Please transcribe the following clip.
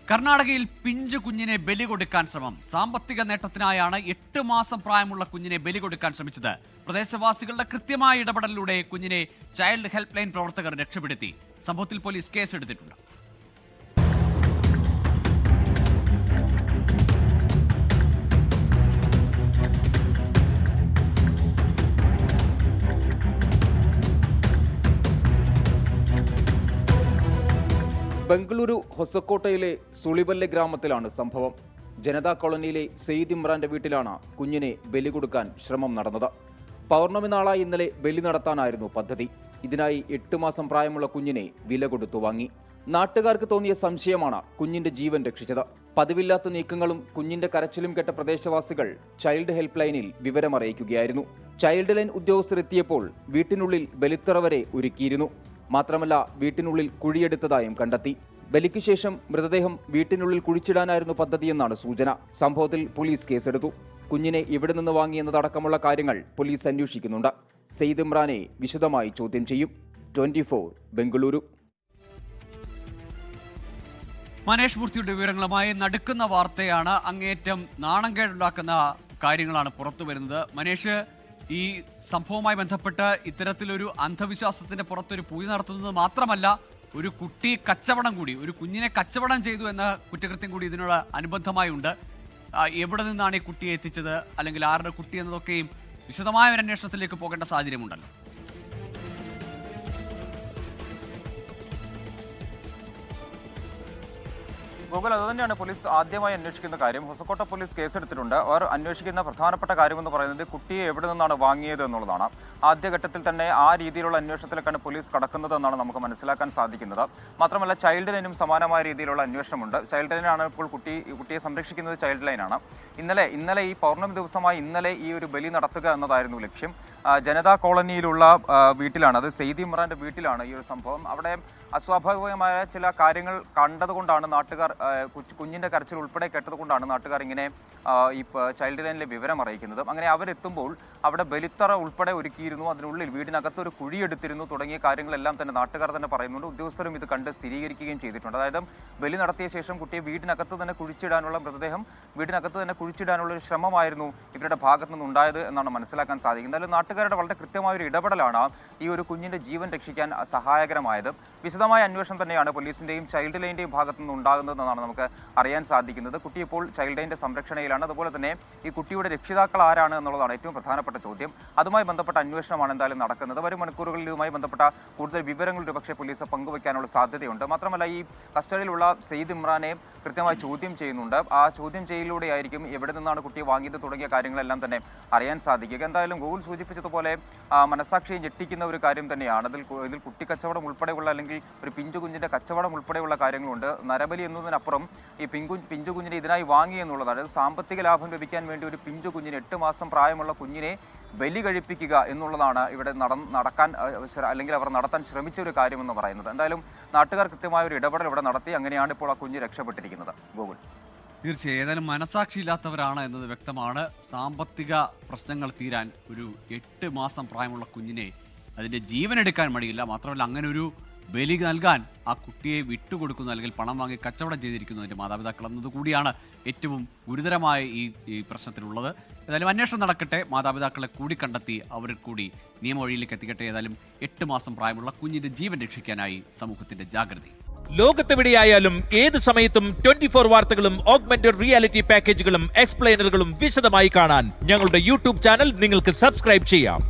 കർണാടകയിൽ പിഞ്ചു കുഞ്ഞിനെ ബലി കൊടുക്കാൻ ശ്രമം. സാമ്പത്തിക നേട്ടത്തിനായാണ് 8 മാസം പ്രായമുള്ള കുഞ്ഞിനെ ബലി കൊടുക്കാൻ ശ്രമിച്ചത്. പ്രദേശവാസികളുടെ കൃത്യമായ ഇടപെടലിലൂടെ കുഞ്ഞിനെ ചൈൽഡ് ഹെൽപ്പ് ലൈൻ പ്രവർത്തകർ രക്ഷപ്പെടുത്തി. സംഭവത്തിൽ പോലീസ് കേസെടുത്തിട്ടുണ്ട്. ബംഗളൂരു ഹൊസക്കോട്ടയിലെ സുളിവല്ലെ ഗ്രാമത്തിലാണ് സംഭവം. ജനതാ കോളനിയിലെ സെയ്ദ് ഇമ്രാന്റെ വീട്ടിലാണ് കുഞ്ഞിനെ ബലി കൊടുക്കാൻ ശ്രമം നടന്നത്. പൗർണമി നാളായി ഇന്നലെ ബലി നടത്താനായിരുന്നു പദ്ധതി. ഇതിനായി 8 മാസം പ്രായമുള്ള കുഞ്ഞിനെ വില കൊടുത്തു വാങ്ങി. നാട്ടുകാർക്ക് തോന്നിയ സംശയമാണ് കുഞ്ഞിന്റെ ജീവൻ രക്ഷിച്ചത്. പതിവില്ലാത്ത നീക്കങ്ങളും കുഞ്ഞിന്റെ കരച്ചിലും കേട്ട പ്രദേശവാസികൾ ചൈൽഡ് ഹെൽപ്പ് ലൈനിൽ വിവരമറിയിക്കുകയായിരുന്നു. ചൈൽഡ് ലൈൻ ഉദ്യോഗസ്ഥർ എത്തിയപ്പോൾ വീട്ടിനുള്ളിൽ ബലിത്തറ വരെ ഒരുക്കിയിരുന്നു. മാത്രമല്ല, വീട്ടിനുള്ളിൽ കുഴിയെടുത്തതായും കണ്ടെത്തി. ബലിക്ക് ശേഷം മൃതദേഹം വീട്ടിനുള്ളിൽ കുഴിച്ചിടാനായിരുന്നു പദ്ധതിയെന്നാണ് സൂചന. സംഭവത്തിൽ പോലീസ് കേസെടുത്തു. കുഞ്ഞിനെ എവിടെ നിന്ന് വാങ്ങിയെന്നതടക്കമുള്ള കാര്യങ്ങൾ പോലീസ് അന്വേഷിക്കുന്നുണ്ട്. സെയ്ദ് ഇമ്രാനെ വിശദമായി ചോദ്യം ചെയ്യും. 24 ബംഗളൂരു. മനേഷ് മൂർത്തിയുടെ വിവരങ്ങളുമായി നടുക്കുന്ന വാർത്തയാണ്. അങ്ങേയറ്റം നാണംകേടുണ്ടാക്കുന്ന കാര്യങ്ങളാണ് പുറത്തു വരുന്നത്. മനേഷ്, ഈ സംഭവവുമായി ബന്ധപ്പെട്ട് ഇത്തരത്തിലൊരു അന്ധവിശ്വാസത്തിന്റെ പുറത്തൊരു പൂജ നടത്തുന്നത് മാത്രമല്ല, ഒരു കുട്ടി കച്ചവടം കൂടി, ഒരു കുഞ്ഞിനെ കച്ചവടം ചെയ്തു എന്ന കുറ്റകൃത്യം കൂടി ഇതിനോട് അനുബന്ധമായി ഉണ്ട്. എവിടെ നിന്നാണ് ഈ കുട്ടിയെ എത്തിച്ചത്, അല്ലെങ്കിൽ ആരുടെ കുട്ടി എന്നതൊക്കെയും വിശദമായ ഒരു അന്വേഷണത്തിലേക്ക് പോകേണ്ട സാഹചര്യമുണ്ടല്ലോ. ഗൂഗിൾ അതുതന്നെയാണ് പോലീസ് ആദ്യമായി അന്വേഷിക്കുന്ന കാര്യം. ഹൊസക്കോട്ട പോലീസ് കേസെടുത്തിട്ടുണ്ട്. അവർ അന്വേഷിക്കുന്ന പ്രധാനപ്പെട്ട കാര്യമെന്ന് പറയുന്നത് കുട്ടിയെ എവിടെ നിന്നാണ് വാങ്ങിയത് എന്നുള്ളതാണ്. ആദ്യഘട്ടത്തിൽ തന്നെ ആ രീതിയിലുള്ള അന്വേഷണത്തിലേക്കാണ് പോലീസ് കടക്കുന്നത് എന്നാണ് നമുക്ക് മനസ്സിലാക്കാൻ സാധിക്കുന്നത്. മാത്രമല്ല, ചൈൽഡ് ലൈനും സമാനമായ രീതിയിലുള്ള അന്വേഷണമുണ്ട്. ചൈൽഡ് ലൈനാണ് ഇപ്പോൾ കുട്ടിയെ സംരക്ഷിക്കുന്നത്. ചൈൽഡ് ലൈനാണ്. ഇന്നലെ ഈ പൗർണമി ദിവസമായി ഇന്നലെ ഈ ഒരു ബലി നടത്തുക എന്നതായിരുന്നു ലക്ഷ്യം. ജനതാ കോളനിയിലുള്ള വീട്ടിലാണ്, അത് സെയ്ദ് ഇമ്രാന്റെ വീട്ടിലാണ് ഈ ഒരു സംഭവം. അവിടെ അസ്വാഭാവികമായ ചില കാര്യങ്ങൾ കണ്ടതുകൊണ്ടാണ് നാട്ടുകാർ, കുഞ്ഞിന്റെ കരച്ചിൽ ഉൾപ്പെടെ കേട്ടതുകൊണ്ടാണ് നാട്ടുകാർ ഇങ്ങനെ ഈ ചൈൽഡ് ലൈനിലെ വിവരം അറിയിക്കുന്നത്. അങ്ങനെ അവരെത്തുമ്പോൾ അവിടെ ബലിത്തറ ഉൾപ്പെടെ ഒരുക്കിയിരുന്നു. അതിനുള്ളിൽ വീടിനകത്ത് ഒരു കുഴിയെടുത്തിരുന്നു തുടങ്ങിയ കാര്യങ്ങളെല്ലാം തന്നെ നാട്ടുകാർ തന്നെ പറയുന്നുണ്ട്. ഉദ്യോഗസ്ഥരും ഇത് കണ്ട് സ്ഥിരീകരിക്കുകയും ചെയ്തിട്ടുണ്ട്. അതായത് ബലി നടത്തിയ ശേഷം കുട്ടിയെ വീടിനകത്ത് തന്നെ കുഴിച്ചിടാനുള്ള മൃതദേഹം വീടിനകത്ത് തന്നെ കുഴിച്ചിടാനുള്ള ഒരു ശ്രമമായിരുന്നു ഇവരുടെ ഭാഗത്തു നിന്നുണ്ടായത് എന്നാണ് മനസ്സിലാക്കാൻ സാധിക്കുന്നത്. അതിൽ നാട്ടുകാരുടെ വളരെ കൃത്യമായ ഒരു ഇടപെടലാണ് ഈ ഒരു കുഞ്ഞിന്റെ ജീവൻ രക്ഷിക്കാൻ സഹായകരമായത്. വിശദമായ അന്വേഷണം തന്നെയാണ് പോലീസിന്റെയും ചൈൽഡ് ലൈനിന്റെയും ഭാഗത്തു നിന്നുണ്ടാകുന്നതെന്നാണ് നമുക്ക് അറിയാൻ സാധിക്കുന്നത്. കുട്ടി ഇപ്പോൾ ചൈൽഡ് ലൈനിന്റെ സംരക്ഷണയിലാണ്. അതുപോലെ തന്നെ ഈ കുട്ടിയുടെ രക്ഷിതാക്കൾ ആരാണ് എന്നുള്ളതാണ് ഏറ്റവും പ്രധാനപ്പെട്ട ചോദ്യം. അതുമായി ബന്ധപ്പെട്ട അന്വേഷണമാണ് എന്തായാലും നടക്കുന്നത്. വരും മണിക്കൂറുകളിൽ ഇതുമായി ബന്ധപ്പെട്ട കൂടുതൽ വിവരങ്ങൾ ഒരുപക്ഷെ പോലീസ് പങ്കുവയ്ക്കാനുള്ള സാധ്യതയുണ്ട്. മാത്രമല്ല, ഈ കസ്റ്റഡിയിലുള്ള സെയ്ദ് ഇമ്രാനെ കൃത്യമായി ചോദ്യം ചെയ്യുന്നുണ്ട്. ആ ചോദ്യം ചെയ്യലിലൂടെ ആയിരിക്കും എവിടെ നിന്നാണ് കുട്ടിയെ വാങ്ങിയത് തുടങ്ങിയ കാര്യങ്ങളെല്ലാം തന്നെ അറിയാൻ സാധിക്കുക. എന്തായാലും ഗൂഗിൾ സൂചിപ്പിച്ചതുപോലെ മനസാക്ഷിയെ ഞെട്ടിക്കുന്ന ഒരു കാര്യം തന്നെയാണ്. ഇതിൽ കുട്ടി കച്ചവടം ഉൾപ്പെടെയുള്ള, അല്ലെങ്കിൽ ഒരു പിഞ്ചു കുഞ്ഞിന്റെ കച്ചവടം ഉൾപ്പെടെയുള്ള കാര്യങ്ങളുണ്ട്. നരബലി എന്നതിനപ്പുറം ഈ പിഞ്ചു കുഞ്ഞിനെ ഇതിനായി വാങ്ങി എന്നുള്ളതാണ്. അതായത് സാമ്പത്തിക ലാഭം ലഭിക്കാൻ വേണ്ടി ഒരു പിഞ്ചു കുഞ്ഞിന്, 8 മാസം പ്രായമുള്ള കുഞ്ഞിനെ ബലി കഴിപ്പിക്കുക എന്നുള്ളതാണ് ഇവിടെ നടക്കാൻ, അല്ലെങ്കിൽ അവർ നടത്താൻ ശ്രമിച്ച ഒരു കാര്യമെന്ന് പറയുന്നത്. എന്തായാലും നാട്ടുകാർ കൃത്യമായ ഒരു ഇടപെടൽ ഇവിടെ നടത്തി. അങ്ങനെയാണ് ഇപ്പോൾ ആ കുഞ്ഞ് രക്ഷപ്പെട്ടിരിക്കുന്നത്. ഗൂഗിൾ. തീർച്ചയായും ഏതായാലും മനസാക്ഷിയില്ലാത്തവരാണ് എന്നത് വ്യക്തമാണ്. സാമ്പത്തിക പ്രശ്നങ്ങൾ തീരാൻ ഒരു 8 മാസം പ്രായമുള്ള കുഞ്ഞിനെ അതിൻ്റെ ജീവനെടുക്കാൻ മടിയില്ല. മാത്രമല്ല, അങ്ങനെ ഒരു ബലി നൽകാൻ ആ കുട്ടിയെ വിട്ടുകൊടുക്കുന്നു, അല്ലെങ്കിൽ പണം വാങ്ങി കച്ചവടം ചെയ്തിരിക്കുന്നതിൻ്റെ മാതാപിതാക്കൾ എന്നത് കൂടിയാണ് ഏറ്റവും ഗുരുതരമായ ഈ പ്രശ്നത്തിലുള്ളത്. ഏതായാലും അന്വേഷണം നടക്കട്ടെ. മാതാപിതാക്കളെ കൂടി കണ്ടെത്തി അവർ കൂടി നിയമവഴിയിലേക്ക് എത്തിക്കട്ടെ. ഏതായാലും 8 മാസം പ്രായമുള്ള കുഞ്ഞിൻ്റെ ജീവൻ രക്ഷിക്കാനായി സമൂഹത്തിന്റെ ജാഗ്രത. ലോകത്തെവിടെയായാലും ഏത് സമയത്തും 24 വാർത്തകളും ഓഗ്മെന്റഡ് റിയാലിറ്റി പാക്കേജുകളും എക്സ്പ്ലെയിനറുകളും വിശദമായി കാണാൻ ഞങ്ങളുടെ യൂട്യൂബ് ചാനൽ നിങ്ങൾക്ക് സബ്സ്ക്രൈബ് ചെയ്യാം.